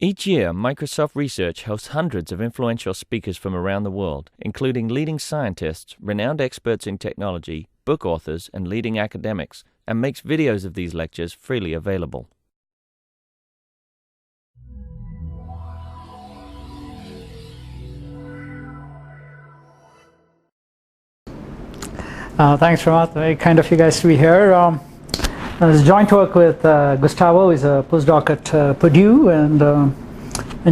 Each year, Microsoft Research hosts hundreds of influential speakers from around the world, including leading scientists, renowned experts in technology, book authors, and leading academics, and makes videos of these lectures freely available. Thanks, Ramat. Very kind of you guys to be here. It's joint work with Gustavo, who is a postdoc at Purdue, and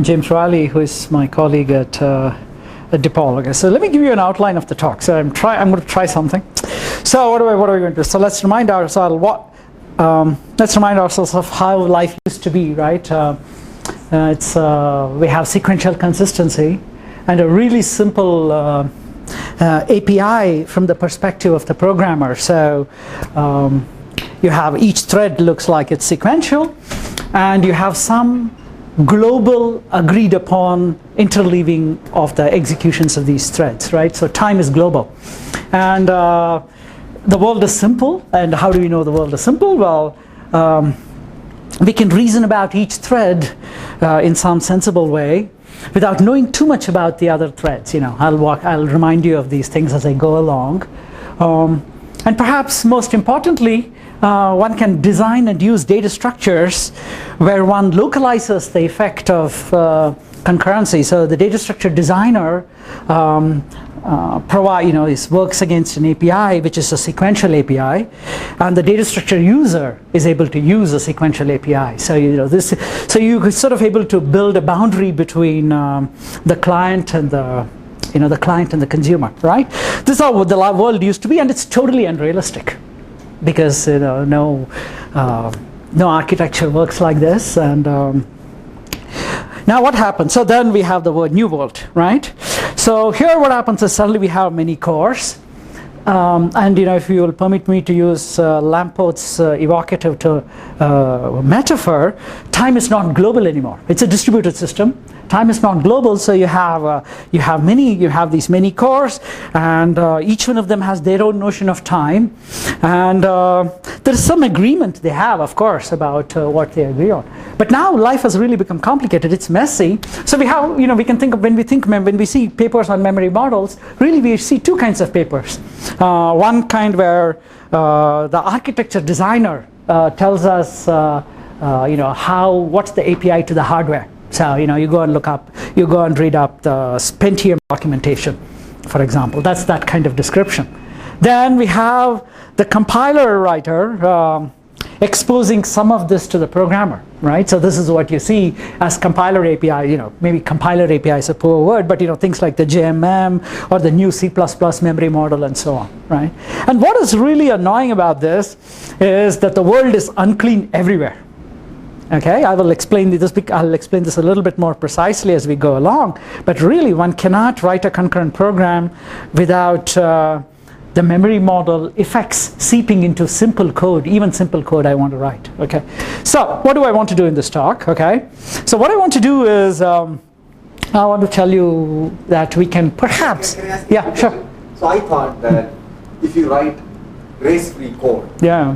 James Riely, who is my colleague at DePaul. Okay, so let me give you an outline of the talk. So I'm going to try something. So what are we going to do? So let's remind ourselves of how life used to be, right? We have sequential consistency and a really simple API from the perspective of the programmer. So you have each thread looks like it's sequential, and you have some global agreed upon interleaving of the executions of these threads, right? So time is global, and the world is simple. And how do we know the world is simple? Well, we can reason about each thread in some sensible way without knowing too much about the other threads. I'll remind you of these things as I go along, and perhaps most importantly, one can design and use data structures where one localizes the effect of concurrency. So the data structure designer works against an API which is a sequential API, and the data structure user is able to use a sequential API. So so you're sort of able to build a boundary between the client and the client and the consumer, right? This is how the world used to be, and it's totally unrealistic, because no architecture works like this. And now what happens? So then we have the word new world, right? So here what happens is suddenly we have many cores, and if you will permit me to use Lamport's evocative metaphor, time is not global anymore. It's a distributed system. Time is not global, so you have these many cores, and each one of them has their own notion of time, and there is some agreement they have, of course, about what they agree on. But now life has really become complicated. It's messy. So we can think of when we see papers on memory models. Really, we see two kinds of papers. One kind where the architecture designer tells us what's the API to the hardware. So you go and read up the Pentium documentation, for example. That's that kind of description. Then we have the compiler writer exposing some of this to the programmer, right? So this is what you see as compiler API. Maybe compiler API is a poor word, but things like the JMM or the new C++ memory model and so on, right? And what is really annoying about this is that the world is unclean everywhere. Okay, I'll explain this a little bit more precisely as we go along. But really, one cannot write a concurrent program without the memory model effects seeping into simple code, even simple code I want to write. Okay, so what do I want to do in this talk? Okay, so what I want to do is I want to tell you that we can perhaps. Can I ask you sure. So I thought that if you write race-free code,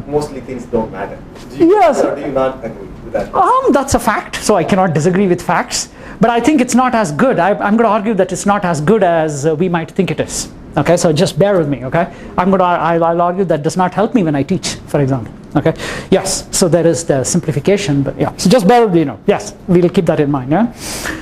mostly things don't matter. Do you not agree? That's a fact, so I cannot disagree with facts, but I think it's not as good. I'm going to argue that it's not as good as we might think it is. Okay, so just bear with me. Okay, I'll argue that does not help me when I teach, for example. Okay, yes, so there is the simplification, but so just bear with me. Yes, we'll keep that in mind. Yeah.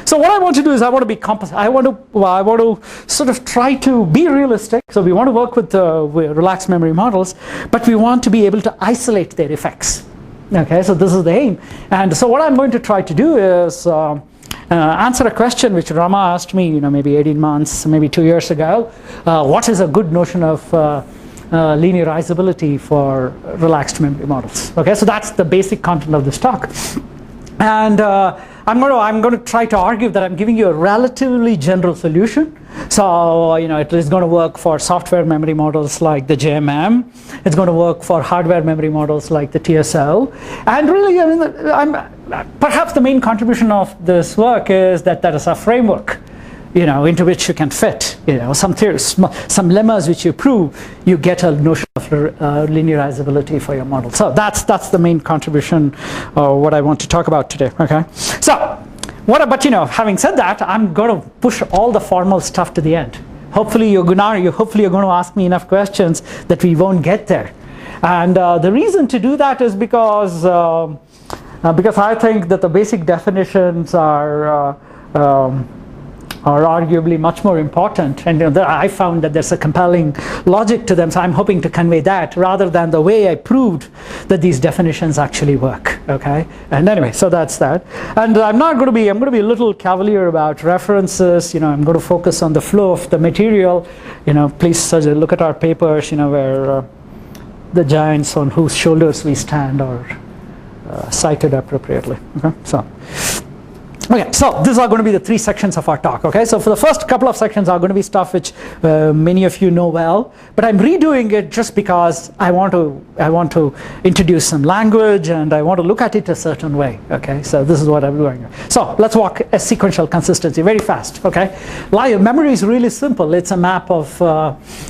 So what I want to do is I want to sort of try to be realistic. So we want to work with relaxed memory models, but we want to be able to isolate their effects. Okay, so this is the aim. And so what I'm going to try to do is answer a question which Rama asked me, maybe 18 months, maybe 2 years ago. What is a good notion of linearizability for relaxed memory models? Okay, so that's the basic content of this talk. And I'm going to try to argue that I'm giving you a relatively general solution. So it is going to work for software memory models like the JMM. It's going to work for hardware memory models like the TSO. And really, perhaps the main contribution of this work is that there is a framework, into which you can fit, some theories, some lemmas which you prove, you get a notion of linearizability for your model. So that's the main contribution of what I want to talk about today. Okay, so But having said that, I'm going to push all the formal stuff to the end. Hopefully you're going to ask me enough questions that we won't get there. And the reason to do that is because I think that the basic definitions are arguably much more important, and I found that there's a compelling logic to them, so I'm hoping to convey that rather than the way I proved that these definitions actually work. Okay, and anyway, so that's that. And I'm going to be a little cavalier about references. I'm going to focus on the flow of the material. Please look at our papers. Where the giants on whose shoulders we stand are cited appropriately. Okay, so these are going to be the 3 sections of our talk. Okay, so for the first couple of sections are going to be stuff which many of you know well, but I'm redoing it just because I want to introduce some language and I want to look at it a certain way. Okay, so this is what I'm doing. So let's walk a sequential consistency very fast. Okay, memory is really simple. It's a map of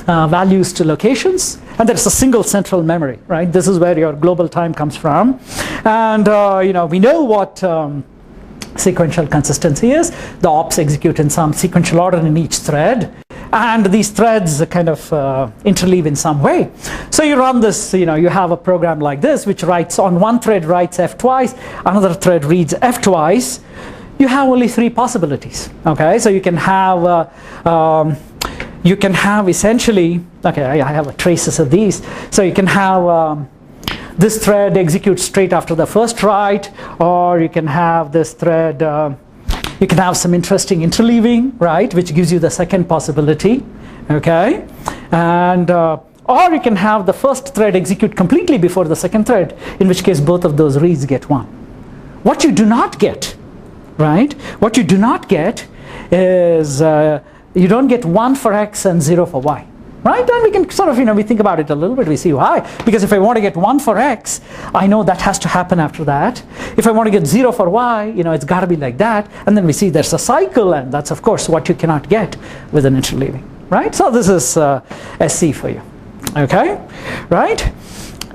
values to locations, and there's a single central memory. Right, this is where your global time comes from, and we know what sequential consistency is. The ops execute in some sequential order in each thread, and these threads kind of interleave in some way. So you run this, you have a program like this which writes on one thread writes F twice, another thread reads F twice. You have only 3 possibilities. Okay, so you can have essentially, okay, I have traces of these. So you can have this thread executes straight after the first write, or you can have this thread, you can have some interesting interleaving, right, which gives you the second possibility, okay, and or you can have the first thread execute completely before the second thread, in which case both of those reads get 1. What you do not get, right, what you do not get is you don't get 1 for x and 0 for y. Right, and we can sort of, we think about it a little bit, we see why. Because if I want to get 1 for x, I know that has to happen after that. If I want to get 0 for y, it's got to be like that. And then we see there's a cycle, and that's, of course, what you cannot get with an interleaving. Right, so this is SC for you. Okay, right?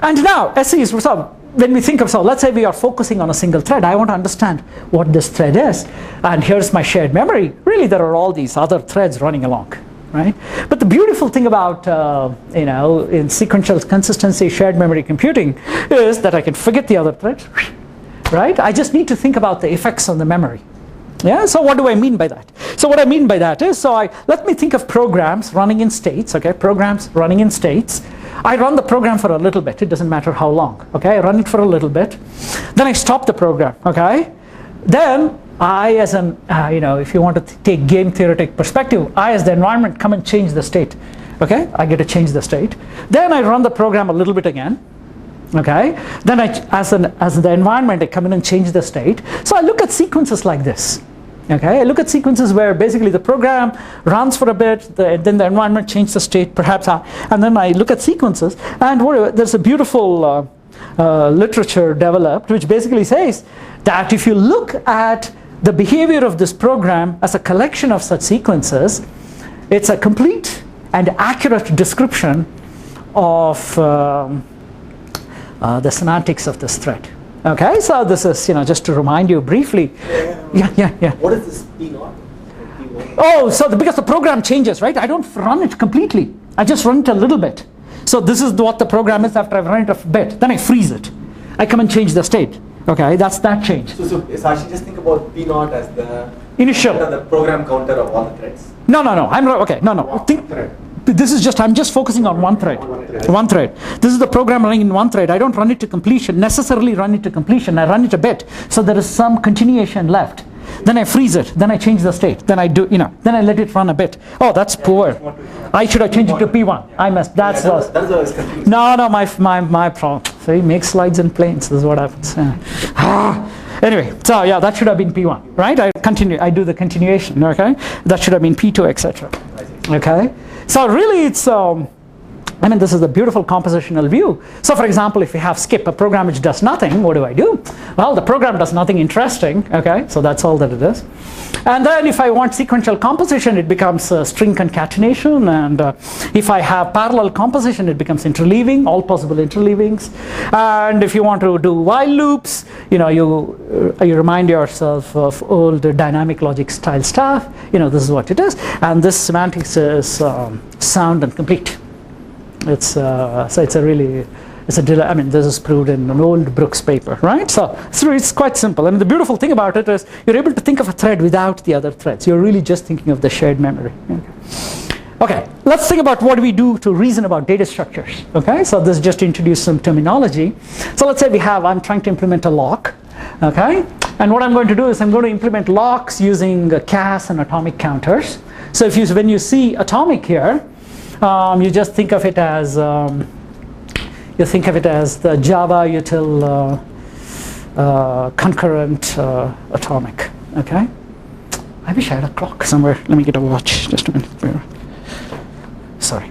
And now, SC is, so when we think of, so let's say we are focusing on a single thread. I want to understand what this thread is. And here's my shared memory. Really, there are all these other threads running along. Right? But the beautiful thing about in sequential consistency shared memory computing is that I can forget the other threads, right? I just need to think about the effects on the memory. Yeah. So what do I mean by that? So what I mean by that is, let me think of programs running in states. Okay, programs running in states. I run the program for a little bit. It doesn't matter how long. Okay, I run it for a little bit, then I stop the program. Okay, then I as an, if you want to take game theoretic perspective, I as the environment come and change the state. Okay, I get to change the state. Then I run the program a little bit again. Okay, then as the environment, I come in and change the state. So I look at sequences like this. Okay, I look at sequences where basically the program runs for a bit, then the environment changes the state, perhaps, and then I look at sequences, and there's a beautiful literature developed which basically says that if you look at the behavior of this program as a collection of such sequences, it's a complete and accurate description of the semantics of this thread. Okay, so this is, just to remind you briefly. Yeah. What is this P0? Oh, so because the program changes, right? I don't run it completely. I just run it a little bit. So this is what the program is after I've run it a bit. Then I freeze it. I come and change the state. Okay, that's that change. So I should just think about P0 as the initial, the program counter of all the threads. No. I'm just focusing on one thread. One thread. This is the program running in one thread. I don't run it to completion, necessarily run it to completion. I run it a bit, so there is some continuation left. Then I freeze it. Then I change the state. Then I do, then I let it run a bit. Oh, that's poor. I should have changed it to P1. I must. That's what I was confused. No, my problem. See, make slides in planes. This is what happens. Anyway, so yeah, that should have been P1, right? I do the continuation. Okay, that should have been P2, etc. Okay. So really, it's I mean, this is the beautiful compositional view. So for example, if you have skip, a program which does nothing, what do? Well, the program does nothing interesting, okay? So that's all that it is. And then if I want sequential composition, it becomes string concatenation. And if I have parallel composition, it becomes interleaving, all possible interleavings. And if you want to do while loops, you know, you remind yourself of old dynamic logic style stuff. You know, this is what it is. And this semantics is sound and complete. It's so it's a really, I mean, this is proved in an old Brooks paper, right? So it's quite simple. I mean, the beautiful thing about it is you're able to think of a thread without the other threads. You're really just thinking of the shared memory. Okay, let's think about what we do to reason about data structures. Okay, so this just introduced some terminology. So let's say I'm trying to implement a lock. Okay, and what I'm going to do is I'm going to implement locks using CAS and atomic counters. So when you see atomic here, you just think of it as the Java util concurrent atomic. Okay, I wish I had a clock somewhere. Let me get a watch. Just a minute. Sorry.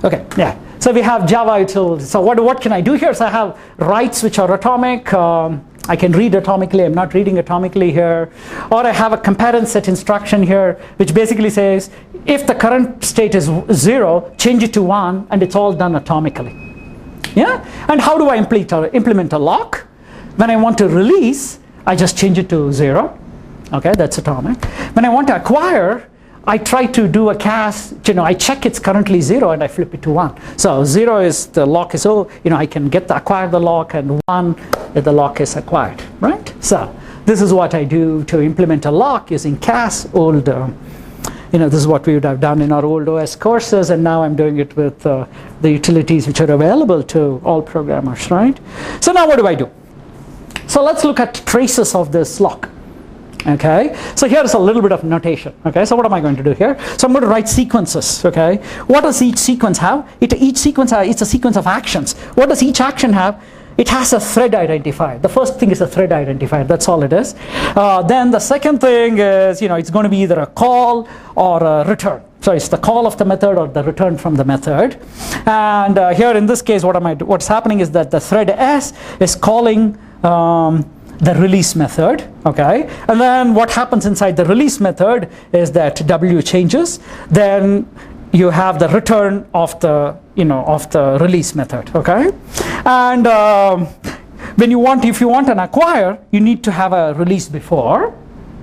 Okay, yeah. So we have Java util. So what can I do here? So I have writes which are atomic. I can read atomically. I'm not reading atomically here. Or I have a compare set instruction here, which basically says if the current state is 0, change it to 1, and it's all done atomically. Yeah. And how do I implement a lock? When I want to release, I just change it to 0. Okay, that's atomic. When I want to acquire, I try to do a CAS, I check it's currently 0 and I flip it to 1. So 0 is the lock is, I can acquire the lock, and 1 if the lock is acquired, right? So this is what I do to implement a lock using CAS, this is what we would have done in our old OS courses, and now I'm doing it with the utilities which are available to all programmers, right? So now what do I do? So let's look at traces of this lock. Okay, so here's a little bit of notation. Okay, so what am I going to do here? So I'm going to write sequences. Okay, what does each sequence have? Each sequence it's a sequence of actions. What does each action have? It has a thread identifier. The first thing is a thread identifier. That's all it is. Then the second thing is, it's going to be either a call or a return. So it's the call of the method or the return from the method. And here in this case, what's happening is that the thread S is calling the release method, okay? And then what happens inside the release method is that W changes. Then you have the return of the, of the release method, okay? And if you want an acquire, you need to have a release before,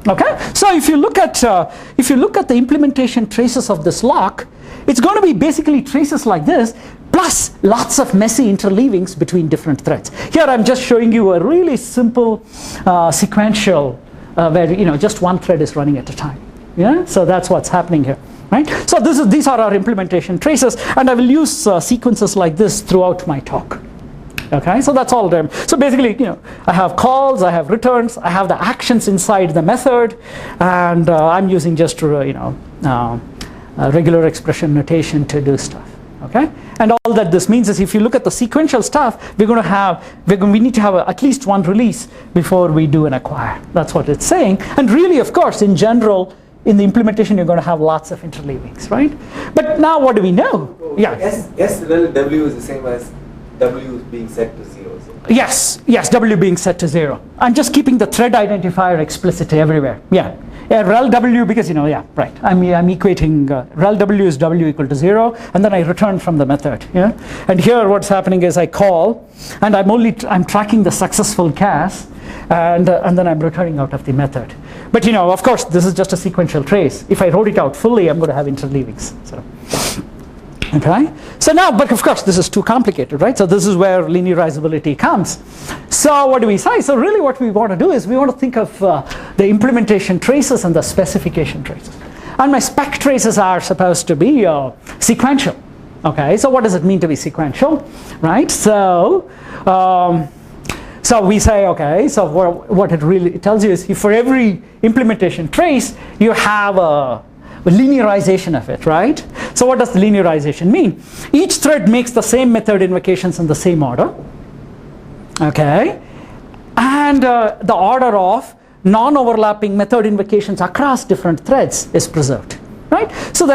okay? So if you look at the implementation traces of this lock, it's going to be basically traces like this, plus lots of messy interleavings between different threads. Here I'm just showing you a really simple sequential where just one thread is running at a time. Yeah, so that's what's happening here, right? So these are our implementation traces, and I will use sequences like this throughout my talk. Okay, so that's all them. So basically, I have calls, I have returns, I have the actions inside the method, and I'm using just regular expression notation to do stuff. Okay, and all that this means is if you look at the sequential stuff, we need to have at least one release before we do an acquire. That's what it's saying. And really, of course, in general, in the implementation, you're going to have lots of interleavings, right? But now what do we know? Yeah. S rel W is the same as W being set to 0. Yes, W being set to 0. I'm just keeping the thread identifier explicit everywhere. Yeah, rel W because right. I'm equating rel W is W equal to 0, and then I return from the method. Yeah, and here what's happening is I call, and I'm tracking the successful CAS, and then I'm returning out of the method. But of course, this is just a sequential trace. If I wrote it out fully, I'm going to have interleavings. So. Okay, so now, but of course this is too complicated, right? So this is where linearizability comes. So what do we say? So really what we want to do is we want to think of the implementation traces and the specification traces. And my spec traces are supposed to be sequential. Okay, so what does it mean to be sequential, right? So we say, okay, so what it really tells you is for every implementation trace, you have a linearization of it, right? So what does linearization mean? Each thread makes the same method invocations in the same order, okay? And the order of non-overlapping method invocations across different threads is preserved, right? So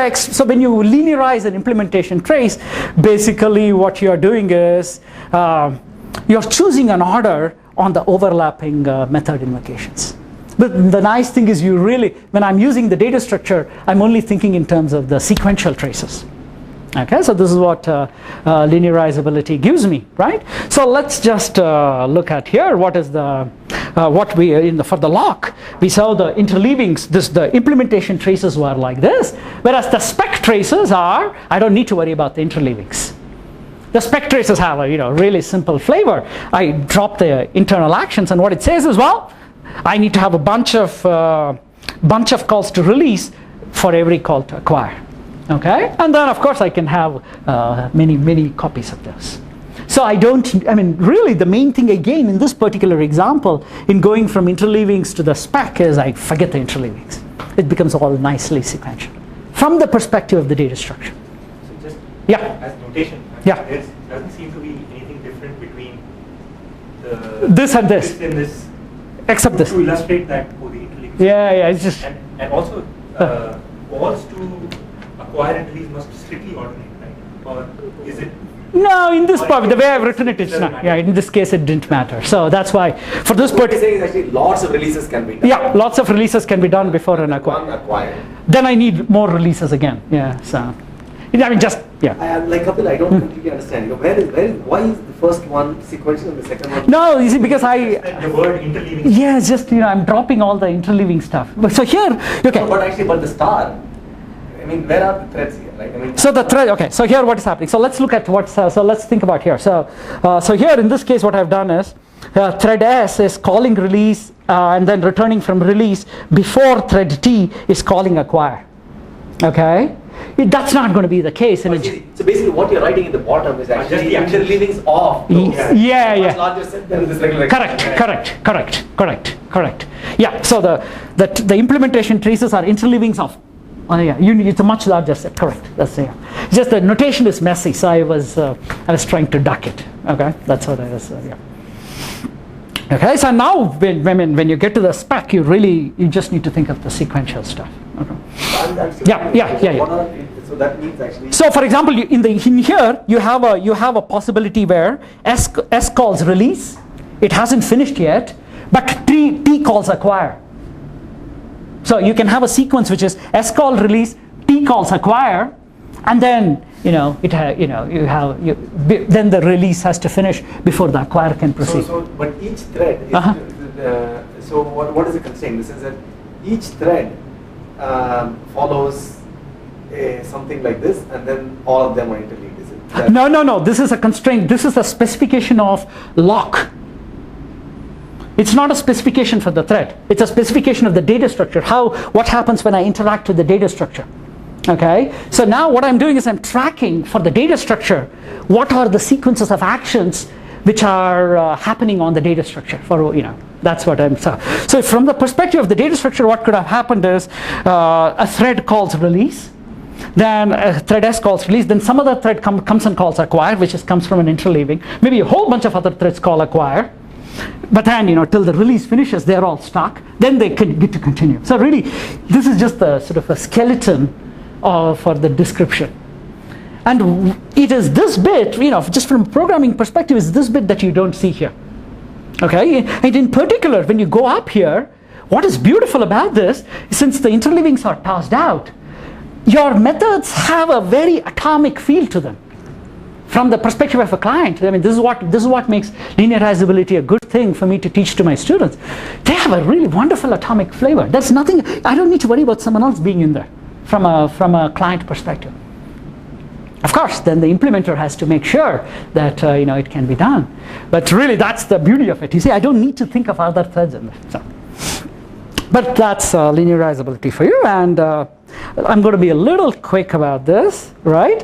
when you linearize an implementation trace, basically what you're doing is you're choosing an order on the overlapping method invocations. But the nice thing is when I'm using the data structure, I'm only thinking in terms of the sequential traces. Okay, so this is what linearizability gives me, right? So let's just look at here. What is the for the lock? We saw the interleavings. The implementation traces were like this, whereas the spec traces are. I don't need to worry about the interleavings. The spec traces have a really simple flavor. I drop the internal actions, and what it says is, well, I need to have a bunch of calls to release for every call to acquire. Okay, and then of course I can have many copies of those. So really the main thing again in this particular example in going from interleavings to the spec is I forget the interleavings. It becomes all nicely sequential from the perspective of the data structure. So just as notation, there doesn't seem to be anything different between this and this. And this, except this. To illustrate that for the interleavings. Yeah, it's just. And also calls to acquire and release must strictly alternate, right? Or is it? No, in this part, the way I've written it, it's not. Yeah, in this case, it didn't matter. So that's why for this part. What you're saying is actually lots of releases can be done. Yeah, lots of releases can be done before an acquire. One acquire. Then I need more releases again. Yeah, so. Like Kapil, I don't completely understand. Why is the first one sequential and the second one? No, you see, because the word interleaving. Yeah, it's just I'm dropping all the interleaving stuff. But so here, okay. No, but the star. Where are the threads here? Right? So the thread. Okay. So here, what is happening? So let's look at what's. So let's think about here. So here in this case, what I've done is thread S is calling release and then returning from release before thread T is calling acquire. Okay. That's not going to be the case. So basically what you're writing in the bottom is actually the interleavings of those. Yeah. Larger set than this regular. Correct. Yeah, so the implementation traces are interleavings of. It's a much larger set. Correct. That's just the notation is messy, so I was trying to duck it. Okay, that's what I was. Okay, so now when you get to the spec, you just need to think of the sequential stuff. Okay. Yeah. So that means actually. So for example, in here you have a possibility where S calls release, it hasn't finished yet, but T calls acquire. So you can have a sequence which is S call release, T calls acquire, and then then the release has to finish before the acquire can proceed. But each thread is so what is the constraint? This is that each thread follows something like this, and then all of them are interleaved. Is it? No. This is a constraint. This is a specification of lock. It's not a specification for the thread. It's a specification of the data structure. What happens when I interact with the data structure? Okay. So now what I'm doing is I'm tracking for the data structure. What are the sequences of actions which are happening on the data structure? That's what I'm saying. So from the perspective of the data structure, what could have happened is a thread calls release. Then a thread S calls release. Then some other thread comes and calls acquire, which comes from an interleaving. Maybe a whole bunch of other threads call acquire. But then, till the release finishes, they're all stuck. Then they can get to continue. So really, this is just a sort of a skeleton for the description. And it is this bit, just from a programming perspective, is this bit that you don't see here. Okay? And in particular, when you go up here, what is beautiful about this, since the interleavings are tossed out, your methods have a very atomic feel to them. From the perspective of a client, this is what makes linearizability a good thing for me to teach to my students. They have a really wonderful atomic flavor. There's nothing. I don't need to worry about someone else being in there from a client perspective. Of course, then the implementer has to make sure that it can be done. But really, that's the beauty of it. You see, I don't need to think of other threads in there. So. But that's linearizability for you, and I'm going to be a little quick about this, right?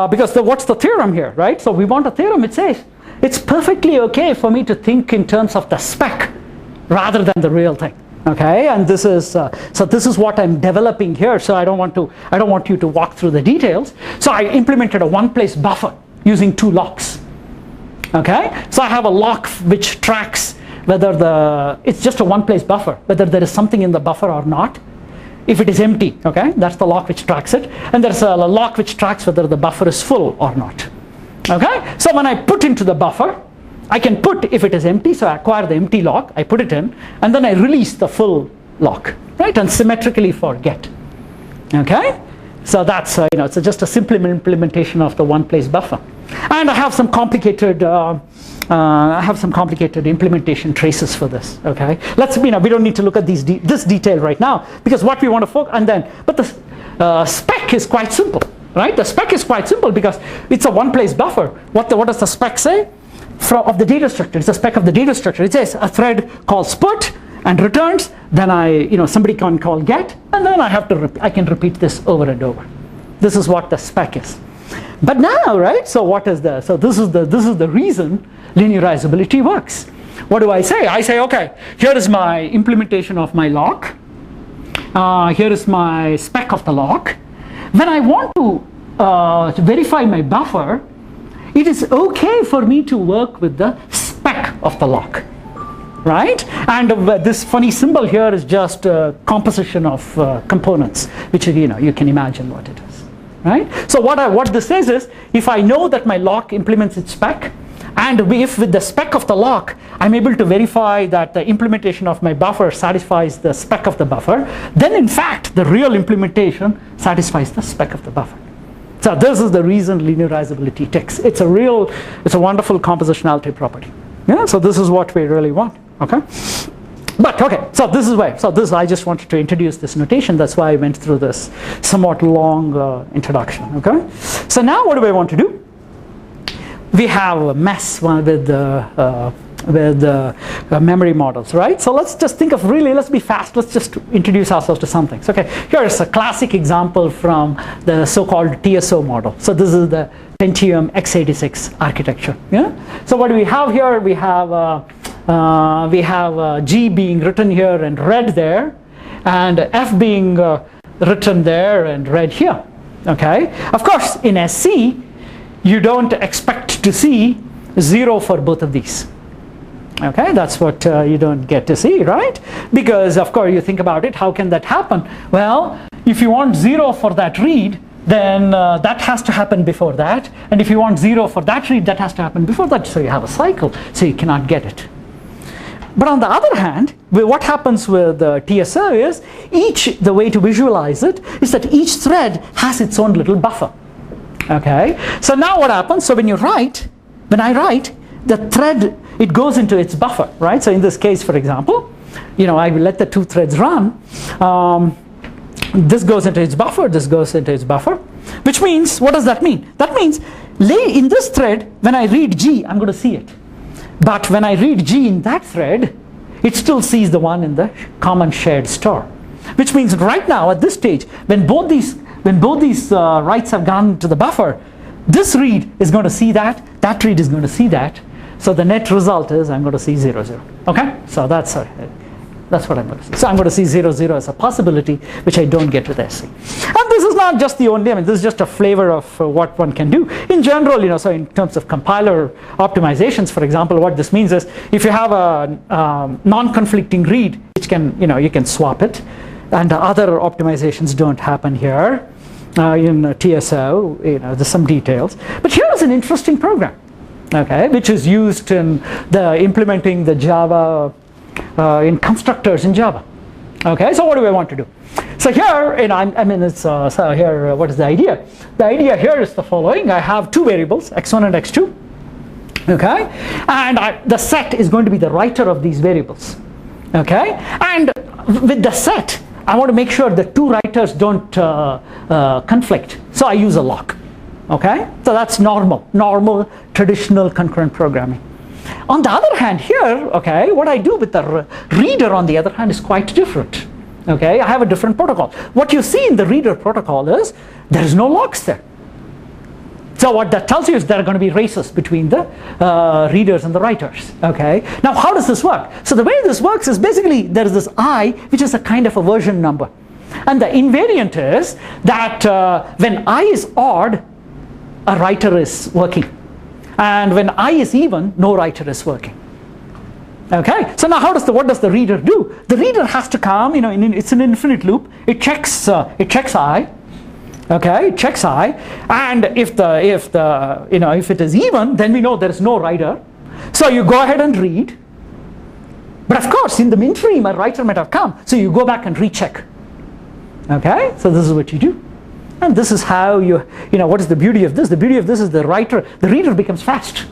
Because what's the theorem here, right? So we want a theorem. It says it's perfectly okay for me to think in terms of the spec rather than the real thing. Okay, and this is this is what I'm developing here. So I don't want you to walk through the details. So I implemented a one-place buffer using two locks. Okay, so I have a lock which tracks whether it's just a one-place buffer, whether there is something in the buffer or not. if it is empty, okay? That's the lock which tracks it. And there's a lock which tracks whether the buffer is full or not, okay? So when I put into the buffer, I can put if it is empty, so I acquire the empty lock, I put it in, and then I release the full lock, right? And symmetrically for get, okay? So that's, it's just a simple implementation of the one-place buffer. And I have some complicated implementation traces for this, okay? We don't need to look at this detail right now, because what we want to focus on but the spec is quite simple, right? The spec is quite simple because it's a one-place buffer. What does the spec say? Of the data structure, it's a spec of the data structure. It says a thread calls put and returns, then somebody can call get, and then I can repeat this over and over. This is what the spec is. But now, right, so what is this is the reason linearizability works. What do I say? I say, okay, here is my implementation of my lock. Here is my spec of the lock. When I want to verify my buffer, it is okay for me to work with the spec of the lock, right? And this funny symbol here is just a composition of components, which you can imagine what it is, right? So what this says is, if I know that my lock implements its spec, and if with the spec of the lock I'm able to verify that the implementation of my buffer satisfies the spec of the buffer, then in fact the real implementation satisfies the spec of the buffer. So this is the reason linearizability ticks. It's a wonderful compositionality property. Yeah, so this is what we really want, okay? But okay, so this is why. So I just wanted to introduce this notation. That's why I went through this somewhat long introduction, okay? So now what do I want to do? We have a mess with memory models, right? So let's just think of let's be fast, let's just introduce ourselves to something. So, okay, here is a classic example from the so-called TSO model. So this is the Pentium x86 architecture, yeah? So what do we have here? We have G being written here and read there, and F being written there and read here, okay? Of course, in SC, you don't expect to see 0 for both of these. Okay, that's what you don't get to see, right? Because of course you think about it, how can that happen? Well, if you want 0 for that read, then that has to happen before that, and if you want 0 for that read, that has to happen before that, so you have a cycle, so you cannot get it. But on the other hand, what happens with TSO is, the way to visualize it is that each thread has its own little buffer. Okay, so now what happens? So when I write, the thread, it goes into its buffer, right? So in this case, for example, I will let the two threads run. This goes into its buffer, this goes into its buffer, which means, what does that mean? That means, in this thread, when I read G, I'm going to see it. But when I read G in that thread, it still sees the one in the common shared store. Which means right now, at this stage, when both these writes have gone to the buffer, this read is going to see that read is going to see that. So the net result is I'm going to see 0, 0. Okay? So that's what I'm going to see. So I'm going to see 0, 0 as a possibility, which I don't get with SC. And this is not just the only, this is just a flavor of what one can do. In general, so in terms of compiler optimizations, for example, what this means is, if you have a non-conflicting read, which can, you can swap it, and other optimizations don't happen here. In TSO, there's some details. But here is an interesting program, okay, which is used in implementing the Java, in constructors in Java. Okay, so what do I want to do? So here, so here, what is the idea? The idea here is the following. I have two variables, x1 and x2, okay, and the set is going to be the writer of these variables, okay, and with the set, I want to make sure the two writers don't conflict, so I use a lock. Okay, so that's normal traditional concurrent programming. On the other hand here, okay, what I do with the reader on the other hand is quite different. Okay, I have a different protocol. What you see in the reader protocol is there is no locks there. So what that tells you is there are going to be races between the readers and the writers. Okay. Now how does this work? So the way this works is basically there is this I, which is a kind of a version number, and the invariant is that when I is odd, a writer is working, and when I is even, no writer is working. Okay, so now what does the reader do? The reader has to come, it's an infinite loop. It checks I. Okay, it checks I, and if it is even, then we know there is no writer. So you go ahead and read. But of course, in the interim, a writer might have come, so you go back and recheck. Okay, so this is what you do. And this is how what is the beauty of this? The beauty of this is the reader becomes fast.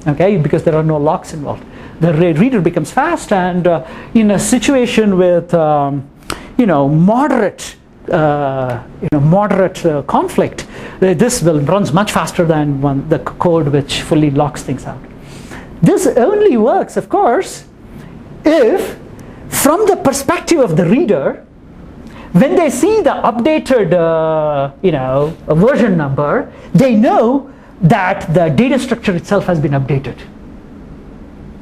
Okay, because there are no locks involved. The reader becomes fast, and in a situation with moderate conflict, this runs much faster than the code which fully locks things out. This only works, of course, if from the perspective of the reader, when they see the updated version number, they know that the data structure itself has been updated.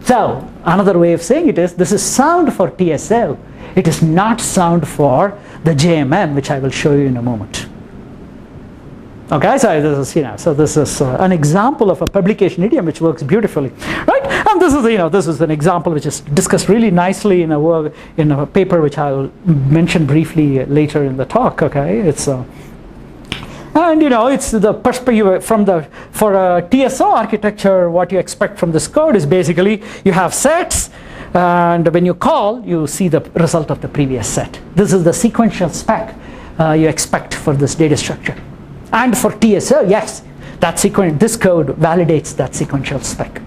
So another way of saying it is, this is sound for TSO. It is not sound for the JMM, which I will show you in a moment. Okay, so this is an example of a publication idiom which works beautifully, right? And this is an example which is discussed really nicely in a paper which I will mention briefly later in the talk. Okay, it's the perspective for a TSO architecture. What you expect from this code is basically you have sets, and when you call, you see the result of the previous set. This is the sequential spec you expect for this data structure. And for TSO, yes, this code validates that sequential spec.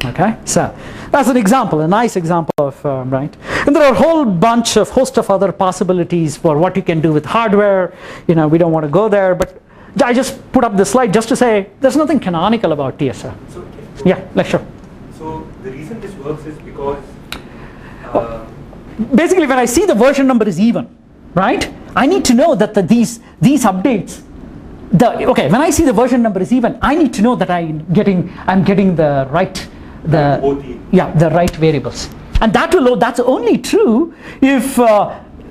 Okay, so that's an example, a nice example of right. And there are a whole host of other possibilities for what you can do with hardware. We don't want to go there, but I just put up this slide just to say there's nothing canonical about TSO. So, yeah, sure. So the reason this works is because basically when I see the version number is even, right? I need to know that these updates. When I see the version number is even, I need to know that I'm getting the right right variables, and that's only true if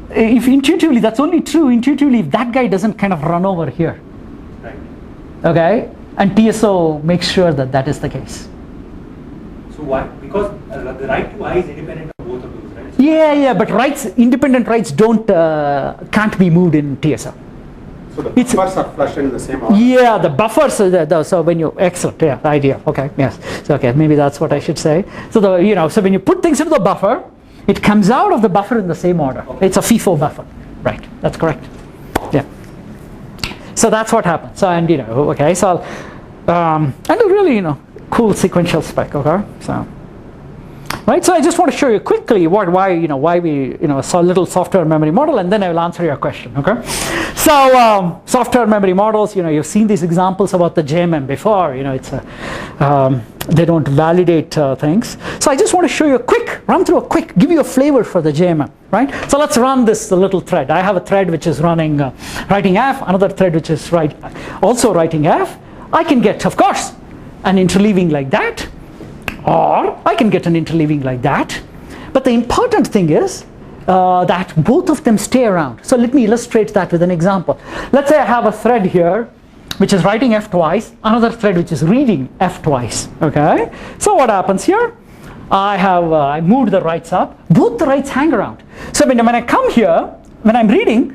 intuitively that's only true if that guy doesn't kind of run over here. Right. Okay, and TSO makes sure that is the case. So why? Because the right to I is independent of both of those, right? So Yeah, but independent rights can't be moved in TSO. So the buffers are flushed in the same order? Yeah, the buffers, so when you, excellent, yeah, idea, okay, yes. So, okay, maybe that's what I should say. So, so when you put things into the buffer, it comes out of the buffer in the same order. Okay. It's a FIFO buffer, right, that's correct, yeah. So that's what happens, so, and okay, so, and a really, cool sequential spike, okay, so. Right, so I just want to show you quickly why we saw a little software memory model, and then I will answer your question. Okay, so software memory models, you've seen these examples about the JMM before. They don't validate things. So I just want to show you give you a flavor for the JMM. Right, so let's run this little thread. I have a thread which is running writing F, another thread which is also writing F. I can get, of course, an interleaving like that. Or I can get an interleaving like that. But the important thing is that both of them stay around. So let me illustrate that with an example. Let's say I have a thread here which is writing F twice, another thread which is reading F twice. Okay. So what happens here? I moved the writes up. Both the writes hang around. So when I come here, when I'm reading,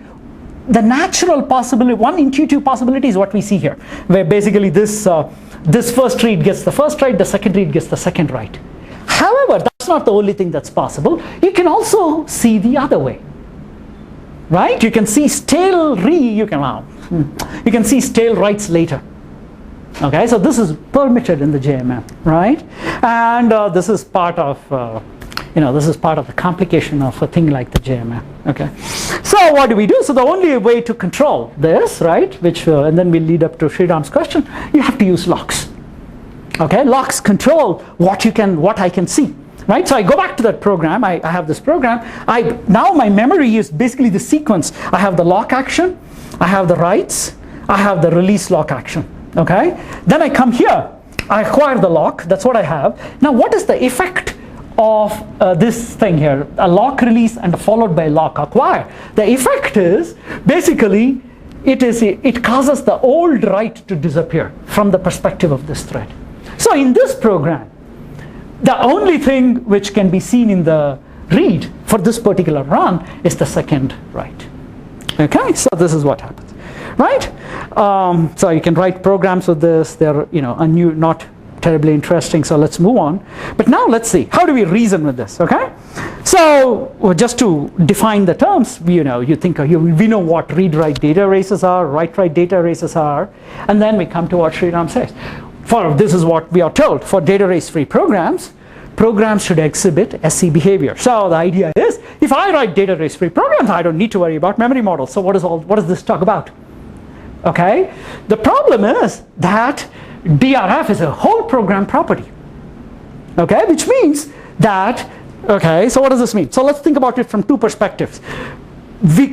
the natural possibility, one intuitive possibility is what we see here, where basically this first read gets the first write, the second read gets the second write. However, that's not the only thing that's possible. You can also see the other way, right? You can see stale you can see stale writes later. Okay, so this is permitted in the JMM, right? And this is part of the complication of a thing like the JMM. Okay, so what do we do? So the only way to control this, right, which and then we'll lead up to Sriram's question, you have to use locks. Okay, locks control what I can see, right? So I go back to that program. I have this program. Now my memory is basically the sequence. I have the lock action, I have the writes, I have the release lock action. Okay, then I come here, I acquire the lock. That's what I have. Now, what is the effect of this thing here, a lock release and followed by lock acquire? The effect is basically it causes the old write to disappear from the perspective of this thread. So in this program, The only thing which can be seen in the read for this particular run is the second write. Okay, so this is what happens, right? So you can write programs with this. They're not terribly interesting. So let's move on. But now let's see, how do we reason with this? Okay, so just to define the terms, you think we know what read-write data races are, write-write data races are, and then we come to what Sriram says. This is what we are told for data race-free programs. Programs should exhibit SC behavior. So the idea is, if I write data race-free programs, I don't need to worry about memory models. So what does this talk about? Okay, the problem is that DRF is a whole program property. Okay, which means that, okay, so what does this mean? So let's think about it from two perspectives.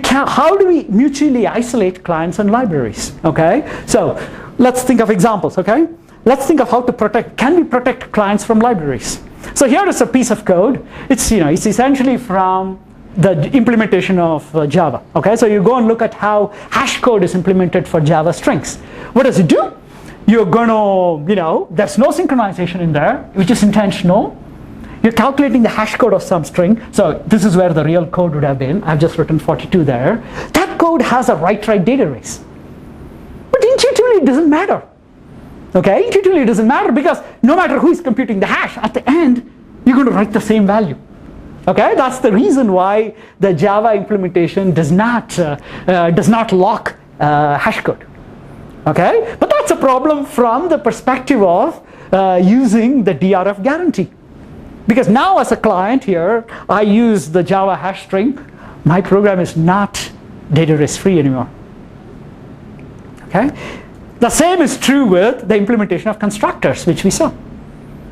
How do we mutually isolate clients and libraries? Okay, so let's think of examples. Okay, let's think of how to protect. Can we protect clients from libraries? So here is a piece of code. It's essentially from the implementation of Java. Okay, so you go and look at how hash code is implemented for Java strings. What does it do? You're gonna, there's no synchronization in there, which is intentional. You're calculating the hash code of some string. So this is where the real code would have been. I've just written 42 there. That code has a write-write data race. But intuitively it doesn't matter. Okay, intuitively it doesn't matter because no matter who is computing the hash, at the end you're going to write the same value. Okay, that's the reason why the Java implementation does not lock hash code. Okay, but that's a problem from the perspective of using the DRF guarantee. Because now as a client here, I use the Java hash string, my program is not data race free anymore. Okay, the same is true with the implementation of constructors, which we saw.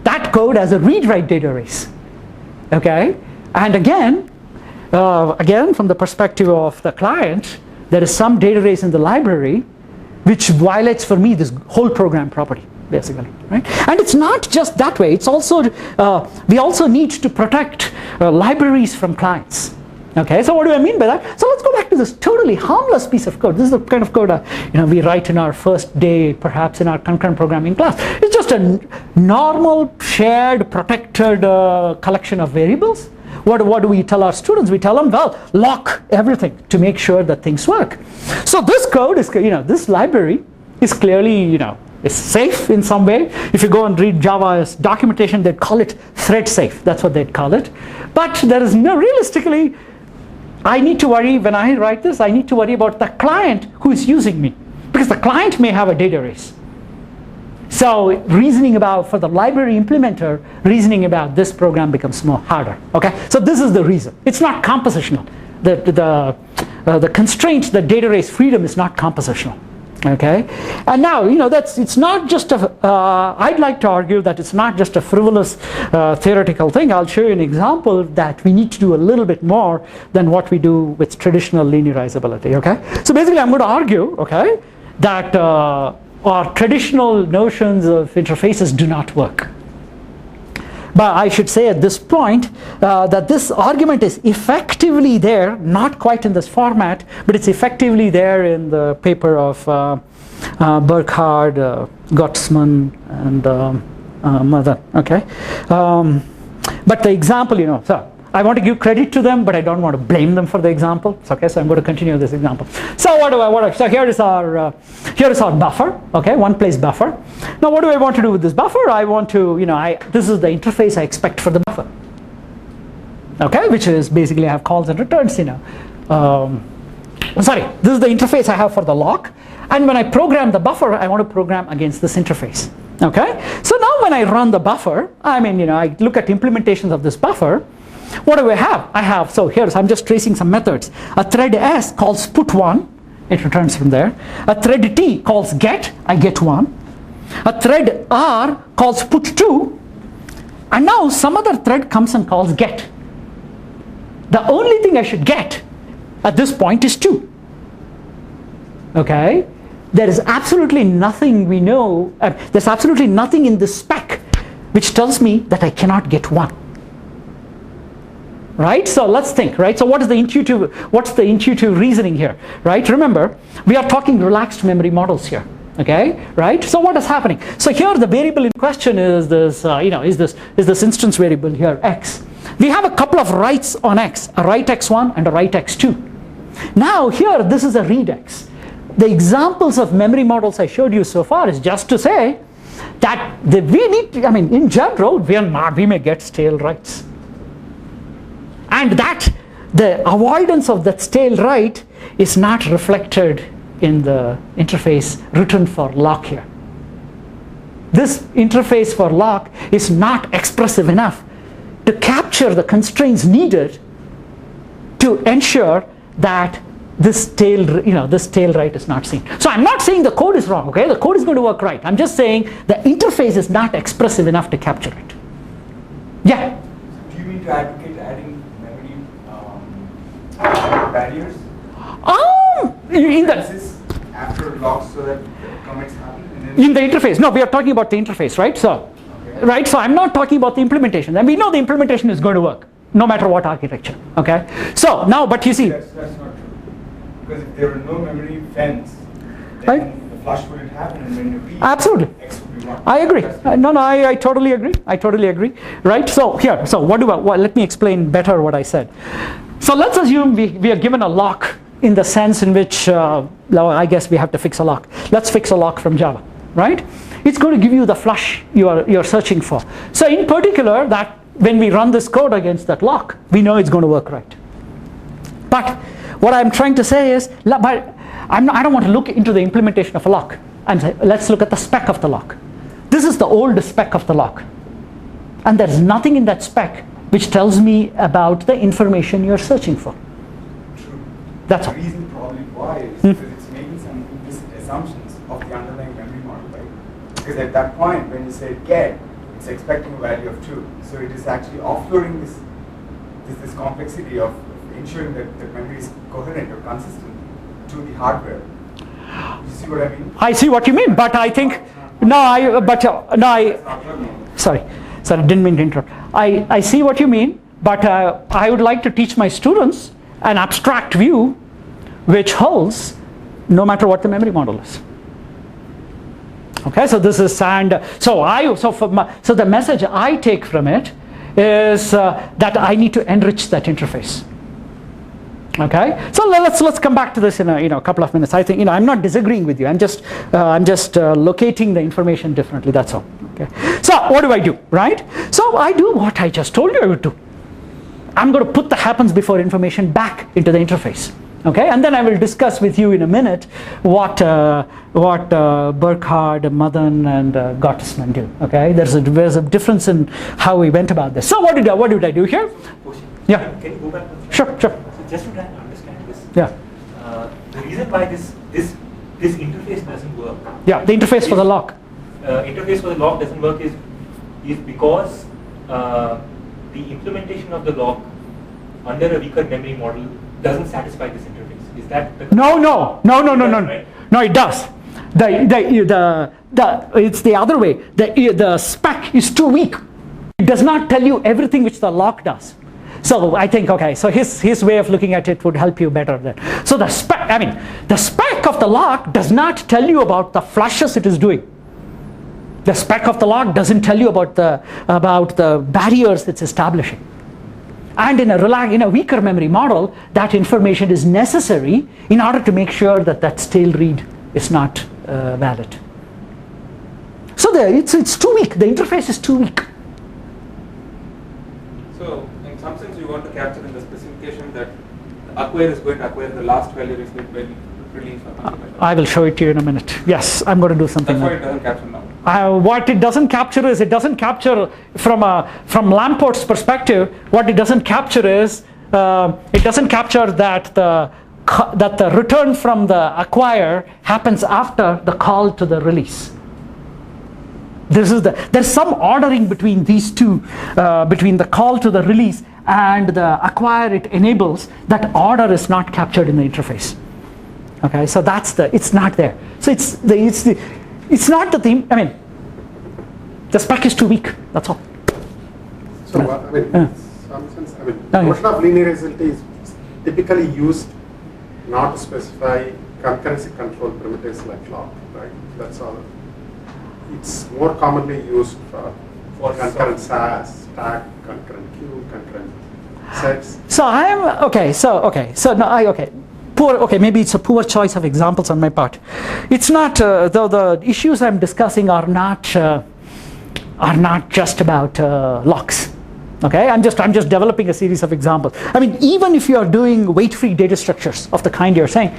That code has a read-write data race. Okay, and again from the perspective of the client, there is some data race in the library which violates for me this whole program property, basically, right? And it's not just that way. It's also we also need to protect libraries from clients. Okay, so what do I mean by that? So let's go back to this totally harmless piece of code. This is the kind of code we write in our first day, perhaps in our concurrent programming class. It's just a normal, shared, protected collection of variables. What do we tell our students? We tell them, well, lock everything to make sure that things work. So this code is, this library is clearly, is safe in some way. If you go and read Java's documentation, they'd call it thread safe. That's what they'd call it. But there is no, realistically, I need to worry, when I write this, I need to worry about the client who is using me. Because the client may have a data race. So reasoning about, for the library implementer, reasoning about this program becomes more harder. Okay, so this is the reason. It's not compositional. The constraint, the data race freedom is not compositional. Okay, and now it's not just a. I'd like to argue that it's not just a frivolous theoretical thing. I'll show you an example that we need to do a little bit more than what we do with traditional linearizability. Okay, so basically I'm going to argue, okay, that our traditional notions of interfaces do not work. But I should say at this point that this argument is effectively there, not quite in this format, but it's effectively there in the paper of Burkhardt, Gottsman, and Madan. Okay, but the example, so I want to give credit to them, but I don't want to blame them for the example. Okay, so I'm going to continue this example. So so here is our buffer. Okay, one place buffer. Now what do I want to do with this buffer? I want to, this is the interface I expect for the buffer. Okay, which is basically I have calls and returns. This is the interface I have for the lock. And when I program the buffer, I want to program against this interface. Okay, so now when I run the buffer, I look at implementations of this buffer. What do I have? I'm just tracing some methods. A thread S calls put1, it returns from there. A thread T calls get, I get 1. A thread R calls put2, and now some other thread comes and calls get. The only thing I should get at this point is 2. Okay? There is absolutely nothing we know, there's absolutely nothing in this spec which tells me that I cannot get 1. Right? So let's think, right? So what's the intuitive reasoning here, right? Remember, we are talking relaxed memory models here. Okay, right? So what is happening? So here the variable in question is this, is this instance variable here, x. We have a couple of writes on x, a write x1 and a write x2. Now here, this is a read x. The examples of memory models I showed you so far is just to say that we need to, in general, we may get stale writes. And that the avoidance of that stale write is not reflected in the interface written for lock here. This interface for lock is not expressive enough to capture the constraints needed to ensure that this tail write is not seen. So I'm not saying the code is wrong, okay? The code is going to work right. I'm just saying the interface is not expressive enough to capture it. Yeah? Do you mean to advocate adding memory barriers? In the after locks so that commits happen? And then in the interface. No, we are talking about the interface, right? So, okay. Right? So I'm not talking about the implementation. And we know the implementation is going to work, no matter what architecture, okay? So now, but you see. That's not true. Because if there were no memory fence, then Right. the flush wouldn't happen, and when you read, Absolutely. X would be 1. I agree. I totally agree. I totally agree. Right? So here, so let me explain better what I said. So let's assume we are given a lock in the sense in which, I guess we have to fix a lock. Let's fix a lock from Java, right? It's going to give you the flush you're searching for. So in particular, that when we run this code against that lock, we know it's going to work right. But what I'm trying to say is, I don't want to look into the implementation of a lock and say, let's look at the spec of the lock. This is the old spec of the lock. And there's nothing in that spec which tells me about the information you're searching for. True. That's all. The reason probably why is because it's making some implicit assumptions of the underlying memory model, right? Because at that point, when you say get, it's expecting a value of 2. So it is actually offloading this complexity of ensuring that the memory is coherent or consistent to the hardware. You see what I mean? I see what you mean, but I think, sorry, didn't mean to interrupt. I see what you mean, but I would like to teach my students an abstract view which holds no matter what the memory model is. Okay, so this is, and so the message I take from it is that I need to enrich that interface. Okay, so let's come back to this in a couple of minutes. I think I'm not disagreeing with you. I'm just locating the information differently. That's all. Okay. So what do I do, right? So I do what I just told you I would do. I'm going to put the happens before information back into the interface. Okay, and then I will discuss with you in a minute what Burkhardt, Madan, and Gottesman do. Okay, there's a difference in how we went about this. So what did I do here? Yeah. Can you go back? Sure. So just to try and understand this. Yeah. The reason why this interface doesn't work. Yeah, the interface for the lock. Interface for the lock doesn't work is because the implementation of the lock under a weaker memory model doesn't satisfy this interface. Is that the No. Right? No, it does. It's the other way. The spec is too weak. It does not tell you everything which the lock does. So I think, okay, so his way of looking at it would help you better then. So the spec of the lock does not tell you about the flushes it is doing. The spec of the lock doesn't tell you about the barriers it's establishing. And in a weaker memory model, that information is necessary in order to make sure that stale read is not valid. So it's too weak. The interface is too weak. So in some sense, you want to capture in the specification that the acquire is going to acquire the last value received by release or something like that. I will show it to you in a minute. Yes, I'm going to do something. That's why it doesn't capture now. What it doesn't capture is from Lamport's perspective. What it doesn't capture is it doesn't capture that the return from the acquire happens after the call to the release. There's some ordering between these two, between the call to the release and the acquire it enables. That order is not captured in the interface. Okay, so it's not there. So it's not that the spec is too weak. That's all. So in some sense, the notion of linearizability is typically used not to specify concurrency control primitives like lock, right? That's all. It's more commonly used for concurrent SAS, stack, concurrent queue, concurrent sets. So I am okay. So no, poor. Okay, maybe it's a poor choice of examples on my part. It's not though the issues I'm discussing are not just about locks. Okay, I'm just developing a series of examples. I mean, even if you are doing weight-free data structures of the kind you're saying,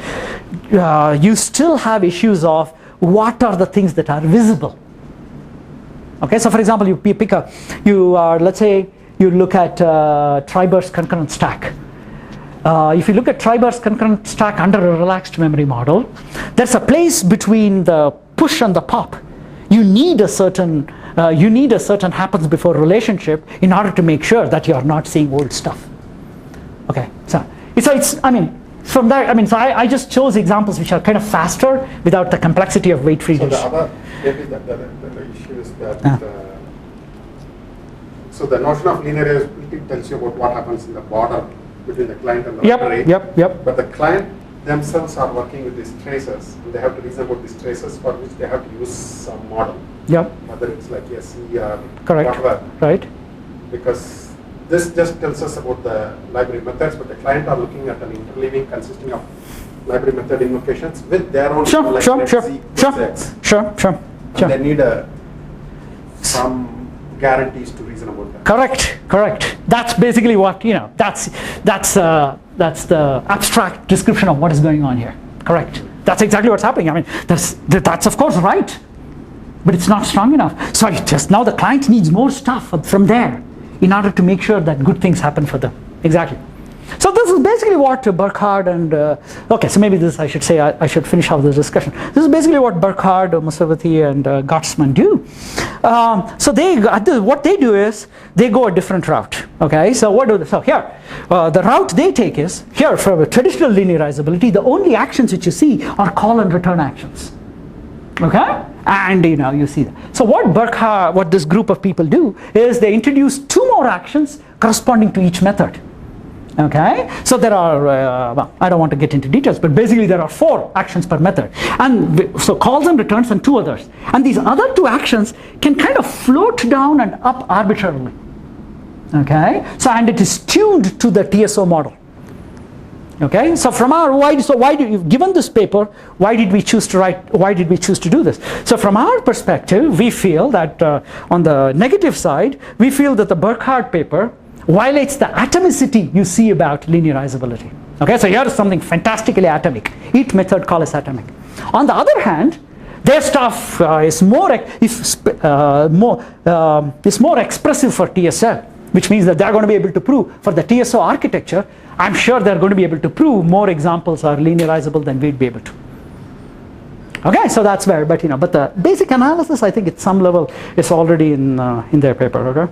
you still have issues of what are the things that are visible. Okay, so for example, let's say you look at Triber's concurrent stack. If you look at Triber's concurrent stack under a relaxed memory model, there's a place between the push and the pop. You need a certain happens before relationship in order to make sure that you are not seeing old stuff. Okay, so it's I mean from that I just chose examples which are kind of faster without the complexity of weight-free. So the other maybe the issue is that so the notion of linearizability tells you about what happens in the border between the client and the library. Yep. But the client themselves are working with these traces, and they have to reason about these traces for which they have to use some model. Yep. Whether it's like SE or correct. whatever. Right. Because this just tells us about the library methods, but the client are looking at an interleaving consisting of library method invocations with their own Sure. And they need some guarantees to reason about that. Correct. That's basically what that's the abstract description of what is going on here. Correct. That's exactly what's happening. I mean, that's of course right, but it's not strong enough. So just now the client needs more stuff from there in order to make sure that good things happen for them. Exactly. So this is basically what Burkhardt and okay, so maybe this I should say I should finish off this discussion. This is basically what Burkhardt, Musavati, and Gottsman do. So what they do is they go a different route. Okay, so here the route they take is here for traditional linearizability. The only actions which you see are call and return actions. Okay, and you see that. So what this group of people do is they introduce two more actions corresponding to each method. Okay, so there are, well, I don't want to get into details, but basically there are 4 actions per method. And so calls and returns and 2 others. And these other 2 actions can kind of float down and up arbitrarily. Okay, so and it is tuned to the TSO model. Okay, so from our given this paper, why did we choose to do this? So from our perspective, we feel that on the negative side, we feel that the Burkhardt paper violates the atomicity you see about linearizability. Okay, so here is something fantastically atomic. Each method call is atomic. On the other hand, their stuff is more expressive for TSL, which means that they're going to be able to prove for the TSO architecture. I'm sure they're going to be able to prove more examples are linearizable than we'd be able to. Okay, so that's where, but the basic analysis, I think at some level is already in their paper. Okay.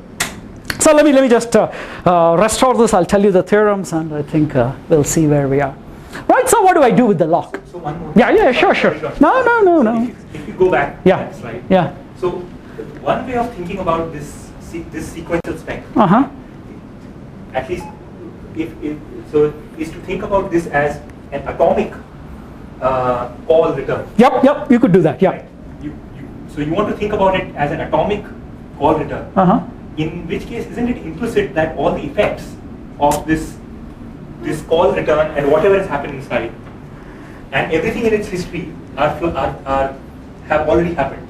So let me just restore this. I'll tell you the theorems, and I think we'll see where we are. Right. So what do I do with the lock? So one more. Yeah. Sure. No. If you go back. Yeah. Next slide. Yeah. So one way of thinking about this sequential spec. At least is to think about this as an atomic call return. Yep. You could do that. Yeah. Right. So you want to think about it as an atomic call return. In which case, isn't it implicit that all the effects of this call return and whatever has happened inside and everything in its history have already happened?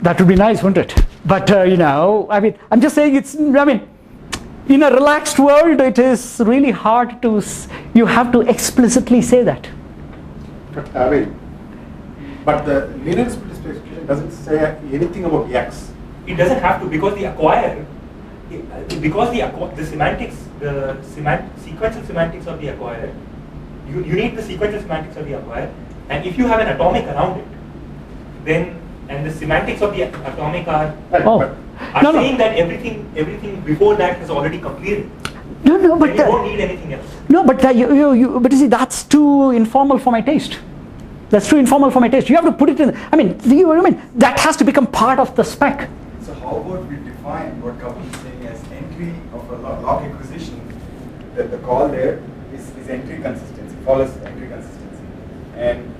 That would be nice, wouldn't it? But I'm just saying in a relaxed world, it is really hard to. You have to explicitly say that. But the linearizability specification doesn't say anything about X. It doesn't have to, because the acquire, the semantics, sequential semantics of the acquire, you need the sequential semantics of the acquire, and if you have an atomic around it, then and the semantics of the atomic are saying that everything before that has already completed. No, but you don't need anything else. No, but but you see, that's too informal for my taste. That's too informal for my taste. You have to put it in. That has to become part of the spec. So how about we define what Kapil is saying as entry of a lock acquisition, that the call there is entry consistency, follows entry consistency, and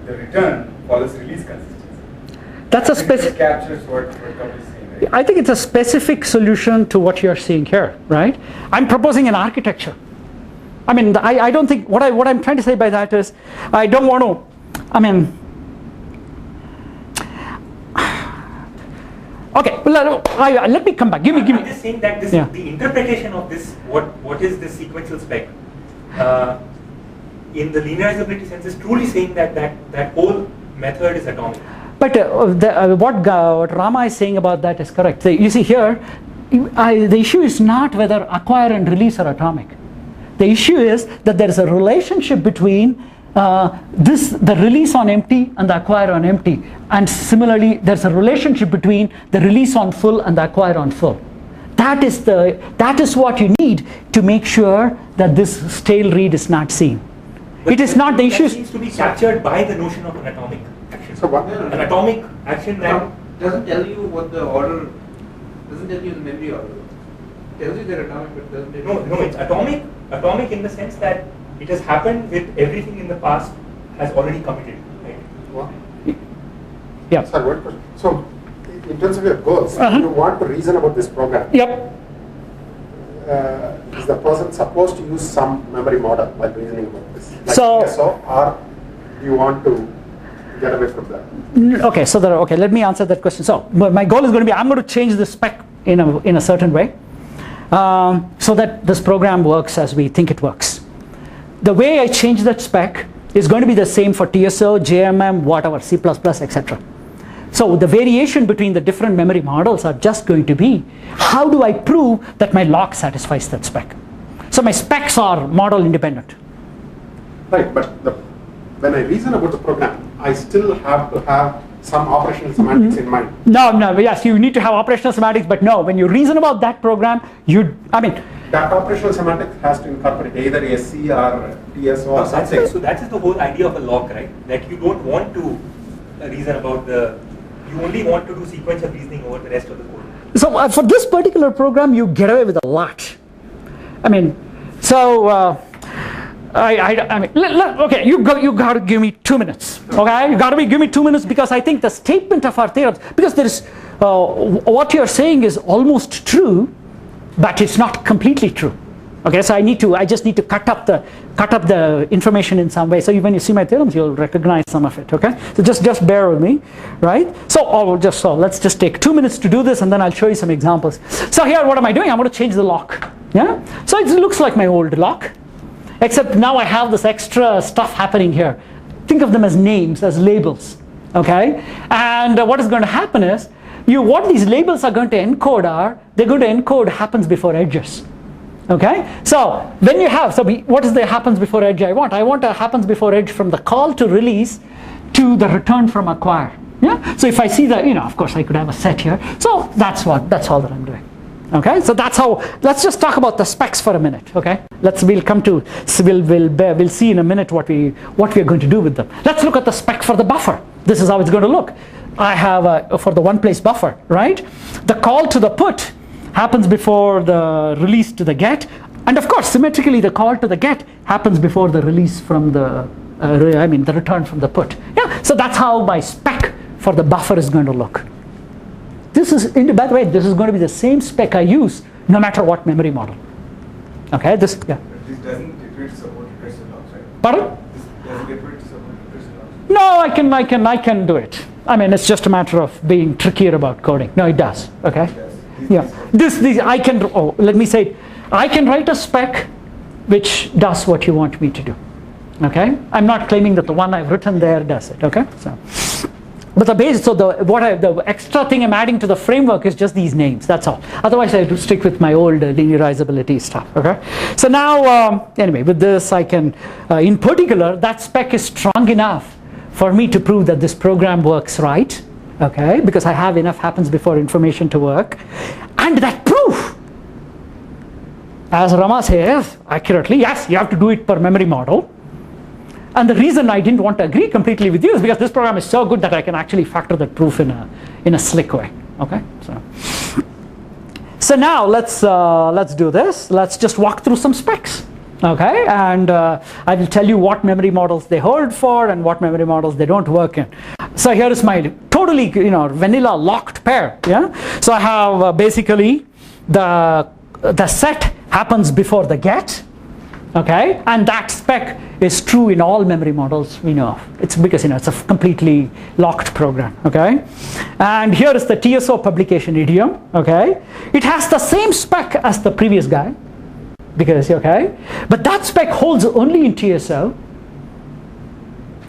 the return follows release consistency. That's a This specific. captures what Coda is saying, right? I think it's a specific solution to what you're seeing here, right? I'm proposing an architecture. I mean, I don't think what I'm trying to say by that is I don't want to. I mean. Okay, well, let me come back. Give me. I'm just saying that this, the interpretation of this, what is this sequential spec, in the linearizability sense, is truly saying that whole method is atomic. But what Rama is saying about that is correct. So you see here, the issue is not whether acquire and release are atomic. The issue is that there is a relationship between the release on empty and the acquire on empty, and similarly there's a relationship between the release on full and the acquire on full. That is what you need to make sure that this stale read is not seen. But it is not the issue. That seems to be captured by the notion of an atomic action. So what? An atomic action that doesn't tell you what the order, doesn't tell you the memory order. It tells you they're atomic, but doesn't tell you. No, it's atomic in the sense that it has happened with everything in the past has already committed, right? What? Yeah. Sorry, what question? So, in terms of your goals, you want to reason about this program. Yep. Is the person supposed to use some memory model while reasoning about this? Like So- TSO, or do you want to get away from that? Okay, so let me answer that question. So my goal is going to be I'm going to change the spec in a certain way, so that this program works as we think it works. The way I change that spec is going to be the same for TSO, JMM, whatever, C++, etc. So the variation between the different memory models are just going to be how do I prove that my lock satisfies that spec. So my specs are model independent. Right, but when I reason about the program, I still have to have some operational semantics in mind. No, yes, you need to have operational semantics, but no, when you reason about that program, That operational semantics has to incorporate either a C or TSO or something. So that is the whole idea of a lock, right? That you don't want to reason about you only want to do sequential reasoning over the rest of the code. So for this particular program, you get away with a lot. I mean, so okay, you got to give me 2 minutes. Okay, you got to give me 2 minutes because I think the statement of our theorems, because there is what you're saying is almost true, but it's not completely true. Okay, so I just need to cut up the information in some way. So when you see my theorems, you'll recognize some of it. Okay, so just bear with me, right? So let's just take 2 minutes to do this, and then I'll show you some examples. So here, what am I doing? I'm going to change the lock. Yeah, so it looks like my old lock, except now I have this extra stuff happening here. Think of them as names, as labels. Okay, and what is going to happen is what these labels are going to encode they're going to encode happens before edges. Okay, so when you have, what is the happens before edge I want? I want a happens before edge from the call to release to the return from acquire. Yeah, so if I see that, of course I could have a set here. So that's all that I'm doing. Okay, so that's how. Let's just talk about the specs for a minute. Okay, we'll see in a minute what we are going to do with them. Let's look at the spec for the buffer. This is how it's going to look. I have for the one place buffer, right? The call to the put happens before the release to the get, and of course symmetrically the call to the get happens before the release from the the return from the put. Yeah, so that's how my spec for the buffer is going to look. By the way, this is going to be the same spec I use no matter what memory model. Okay, This doesn't iterate support recursive locks, right? Pardon? This doesn't iterate support recursive locks. No, I can do it. I mean, it's just a matter of being trickier about coding. No, it does. Okay. Yes. Yeah. I can. Oh, let me say, I can write a spec which does what you want me to do. Okay. I'm not claiming that the one I've written there does it. Okay. So, but the extra thing I'm adding to the framework is just these names. That's all. Otherwise, I have to stick with my old linearizability stuff. Okay. So now, anyway, with this, I can, in particular, that spec is strong enough for me to prove that this program works right. Okay, because I have enough happens before information to work, and that proof, as Rama says accurately, yes, you have to do it per memory model. And the reason I didn't want to agree completely with you is because this program is so good that I can actually factor that proof in a slick way. Okay, so now let's do this. Let's just walk through some specs. Okay, and I will tell you what memory models they hold for and what memory models they don't work in. So here is my totally vanilla locked pair. Yeah. So I have basically the set happens before the get. Okay, and that spec is true in all memory models we know of. It's because it's a completely locked program. Okay, and here is the TSO publication idiom. Okay, it has the same spec as the previous guy, because but that spec holds only in TSO.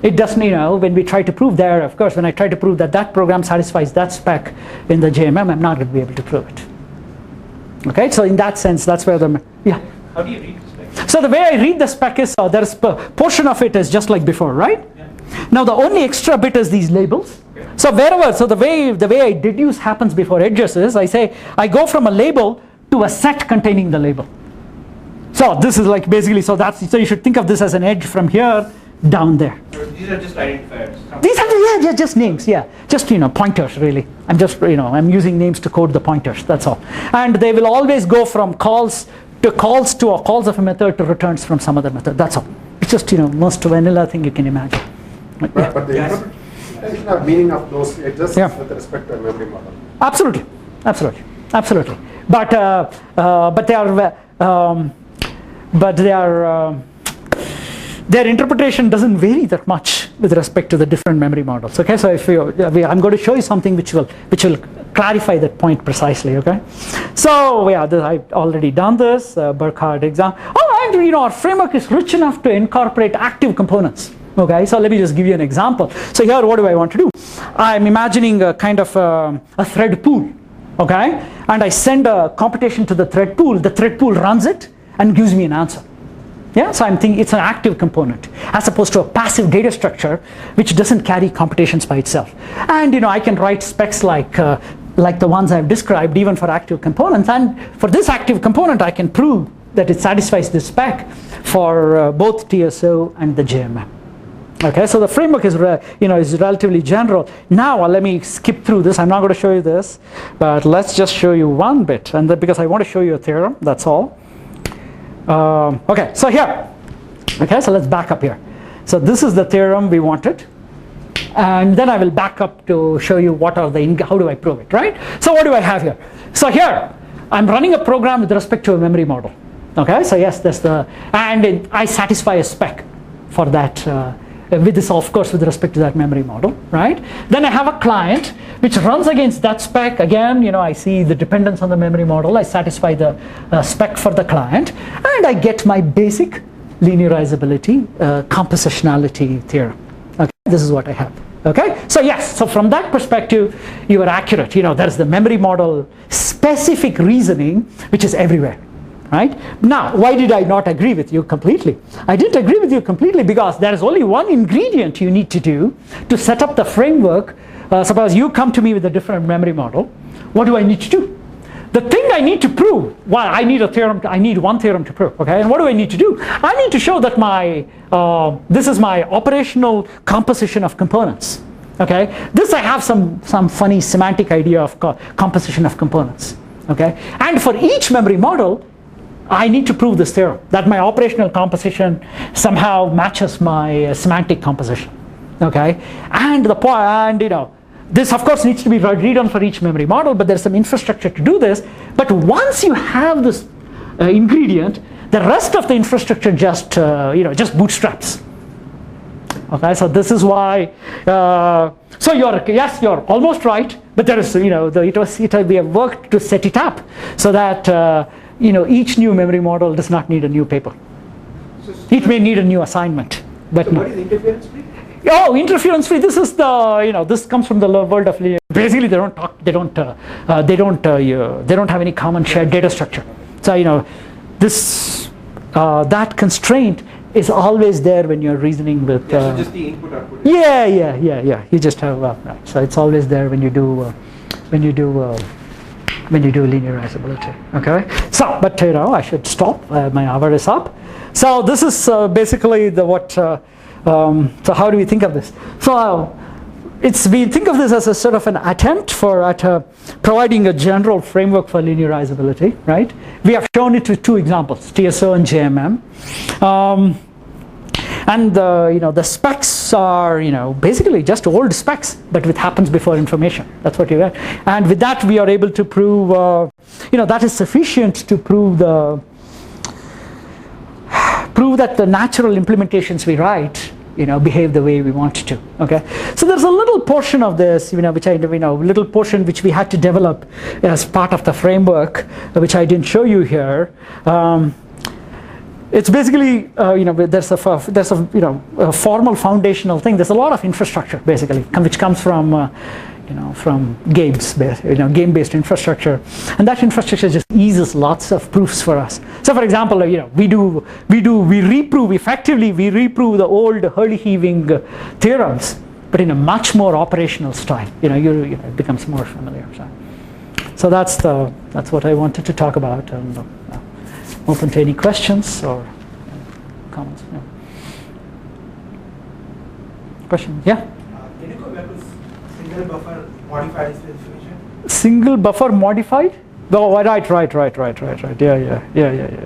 It doesn't, when we try to prove there, of course, when I try to prove that that program satisfies that spec in the JMM, I'm not going to be able to prove it. Okay, so in that sense, that's where How do you read the spec? So the way I read the spec is, there's a portion of it is just like before, right? Yeah. Now the only extra bit is these labels. Okay. So the way I deduce happens before edges is, I go from a label to a set containing the label. So this is like basically, so you should think of this as an edge from here down there. These are just identifiers. These are just names, just pointers really. I'm just I'm using names to code the pointers. That's all. And they will always go from calls or calls of a method to returns from some other method. That's all. It's just most vanilla thing you can imagine. But the interpretation of meaning of those edges with respect to a memory model. Absolutely. But their interpretation doesn't vary that much with respect to the different memory models. Okay, so I'm going to show you something which will clarify that point precisely. Okay, so I've already done this Burkhardt exam. And our framework is rich enough to incorporate active components. Okay, so let me just give you an example. So here, what do I want to do? I'm imagining a kind of a thread pool. Okay, and I send a computation to the thread pool. The thread pool runs it and gives me an answer. Yeah, so I'm thinking it's an active component as opposed to a passive data structure which doesn't carry computations by itself. And I can write specs like the ones I've described even for active components. And for this active component, I can prove that it satisfies this spec for both TSO and the JMM. Okay, so the framework is is relatively general. Now let me skip through this. I'm not going to show you this, but let's just show you one bit, and because I want to show you a theorem. That's all. Okay, so here. Okay, so let's back up here. So this is the theorem we wanted, and then I will back up to show you how do I prove it, right? So what do I have here? So here I'm running a program with respect to a memory model. Okay, so yes, and I satisfy a spec for that. With this, of course, with respect to that memory model, right? Then I have a client which runs against that spec. Again, I see the dependence on the memory model. I satisfy the spec for the client, and I get my basic linearizability, compositionality theorem. Okay, this is what I have. Okay, so yes, so from that perspective, you are accurate. There's the memory model specific reasoning which is everywhere. Right? Now, why did I not agree with you completely? I didn't agree with you completely because there is only one ingredient you need to do to set up the framework. Suppose you come to me with a different memory model. What do I need to do? The thing I need to prove, I need one theorem to prove. Okay, and what do I need to do? I need to show that this is my operational composition of components. Okay, this I have some funny semantic idea of composition of components. Okay, and for each memory model, I need to prove this theorem, that my operational composition somehow matches my semantic composition. Okay, and this of course needs to be redone for each memory model, but there's some infrastructure to do this. But once you have this ingredient, the rest of the infrastructure just bootstraps. Okay, so this is why. So you're almost right, but there is we have worked to set it up so that. Each new memory model does not need a new paper. It may need a new assignment, but so what is interference free? Oh, interference free. This is this comes from the world of linear. Basically, they don't have any common shared data structure. So that constraint is always there when you're reasoning with. So just the input output. Yeah. You just have right. So it's always there when you do linearizability. Okay, so but I should stop. My hour is up. So this is basically so how do we think of this? So we think of this as a sort of an attempt at providing a general framework for linearizability, right? We have shown it with two examples, TSO and JMM. And the specs are basically just old specs, but with happens before information. That's what you get. And with that, we are able to prove that is sufficient to prove that the natural implementations we write behave the way we want to. Okay, so there's a little portion of this, little portion which we had to develop as part of the framework, which I didn't show you here. It's basically, there's a formal foundational thing. There's a lot of infrastructure basically, which comes from games, game-based infrastructure, and that infrastructure just eases lots of proofs for us. So, for example, we reprove the old Hurley-Heaving theorems, but in a much more operational style. It becomes more familiar. So that's what I wanted to talk about, and open to any questions or comments. Yeah. Question? Yeah. Can you go back to single buffer modified specification? Single buffer modified? Oh, right. Yeah.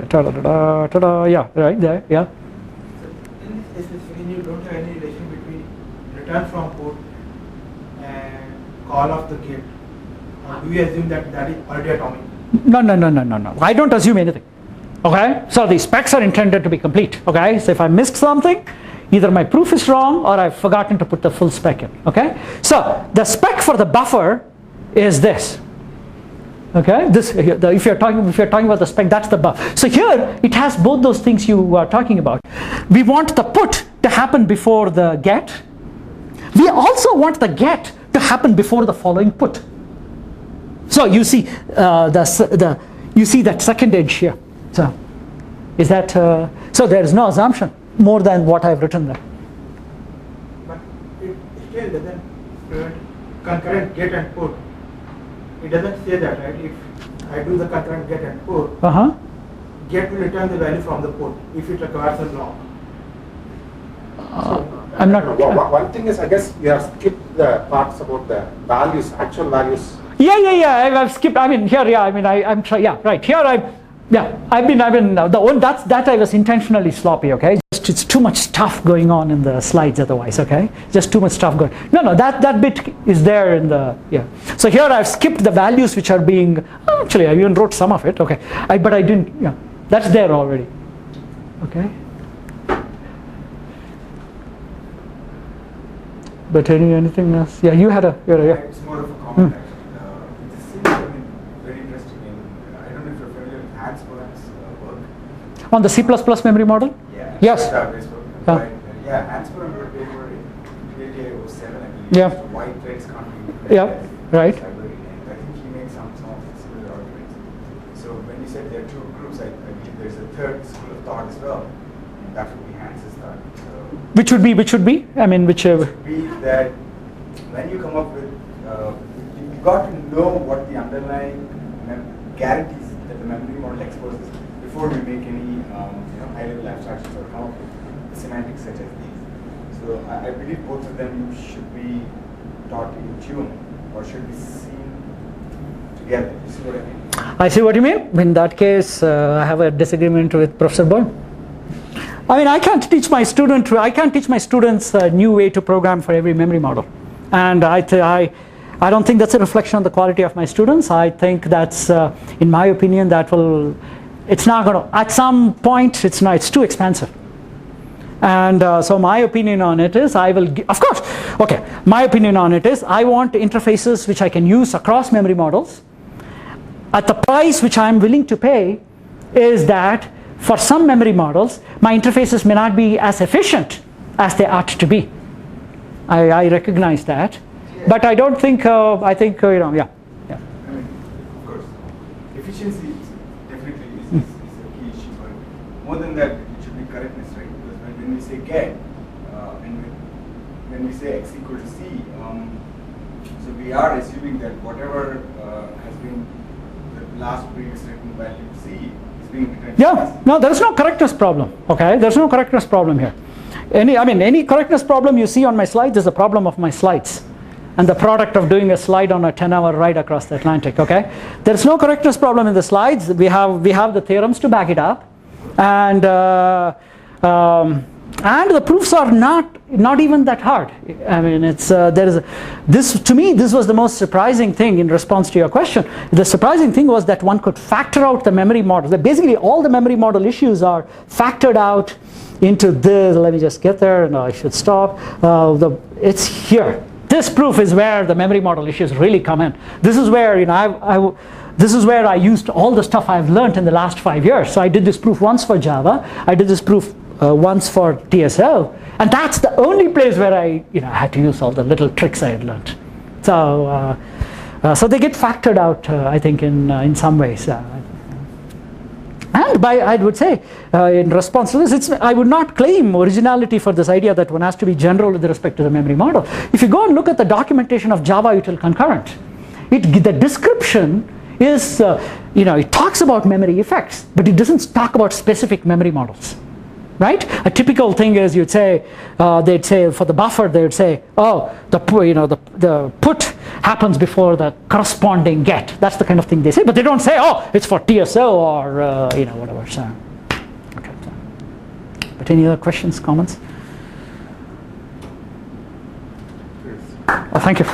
Ta-da, yeah, right there, yeah. So in this specification, you don't have any relation between return from port and call of the gate. Do you assume that is already atomic? No. I don't assume anything. Okay, so the specs are intended to be complete. Okay, so if I missed something, either my proof is wrong or I've forgotten to put the full spec in. Okay, so the spec for the buffer is this. Okay, if you're talking about the spec, that's the buffer. So here it has both those things you are talking about. We want the put to happen before the get. We also want the get to happen before the following put. So you see you see that second edge here. So is that so there is no assumption more than what I've written there. But it still doesn't prevent concurrent get and put. It doesn't say that, right? If I do the concurrent get and put, get will return the value from the put if it requires a lock. I'm not. One thing is, I guess you have skipped the parts about the values, actual values. Yeah. I've skipped. I mean, here, yeah. I mean, I'm trying. Yeah, right. Here, I've been the one that I was intentionally sloppy. Okay, it's too much stuff going on in the slides otherwise. Okay, just too much stuff going. No, that bit is there in the So here I've skipped the values which are being. Actually, I even wrote some of it. Okay, but I didn't. Yeah, that's there already. Okay. But anything else? Yeah, you had a. It's more of a comment actually. This seems very interesting. I don't know if you're familiar with Hans Bohr's work. On the C++ memory model? Yeah. Yes. Hans Bohr wrote a paper in 2007, I believe. Yeah. So why threads can't be. Yeah. Right. I think he made some of the similar arguments. So when you said there are two groups, I believe there's a third school of thought as well, and that would be Hans's thought. So Which would be? I mean, whichever. be that when you come up with, you got to know what the underlying guarantees that the memory model exposes before you make any high-level abstractions or come up with semantics such as these. So I believe both of them should be taught in tune or should be seen together. You see what I mean? I see what you mean. In that case, I have a disagreement with Professor Bohr. I mean, I can't teach my students a new way to program for every memory model, and I don't think that's a reflection on the quality of my students. I think that's, in my opinion, it's not going to. At some point, it's too expensive, and so my opinion on it is, my opinion on it is, I want interfaces which I can use across memory models. At the price which I am willing to pay, is that. For some memory models, my interfaces may not be as efficient as they ought to be. I recognize that, but I don't think. Yeah. I mean, of course, efficiency definitely is a key issue, but more than that, it should be correctness, right? Because when we say get, and when we say x equal to c, so we are assuming that whatever has been the last previous written value c. Yeah, no, there is no correctness problem. Okay, there's no correctness problem here. Any correctness problem you see on my slides is a problem of my slides. and the product of doing a slide on a 10-hour ride across the Atlantic. Okay, there's no correctness problem in the slides. We have the theorems to back it up, and the proofs are not even that hard. I mean, it's this to me, this was the most surprising thing in response to your question. The surprising thing was that one could factor out the memory model. That basically all the memory model issues are factored out into this. Let me just get there. No, I should stop. It's here. This proof is where the memory model issues really come in. This is where, you know, this is where I used all the stuff I've learned in the last 5 years. So I did this proof once for Java. I did this proof once for TSO, and that's the only place where I had to use all the little tricks I had learned. So so they get factored out, I think, in some ways. And I would say, in response to this, I would not claim originality for this idea that one has to be general with respect to the memory model. If you go and look at the documentation of Java util concurrent, the description is, it talks about memory effects, but it doesn't talk about specific memory models. Right? A typical thing is you'd say, they'd say for the buffer, they would say, oh, the put happens before the corresponding get. That's the kind of thing they say, but they don't say, oh, it's for TSO or whatever. So, okay. But any other questions, comments? Oh, thank you.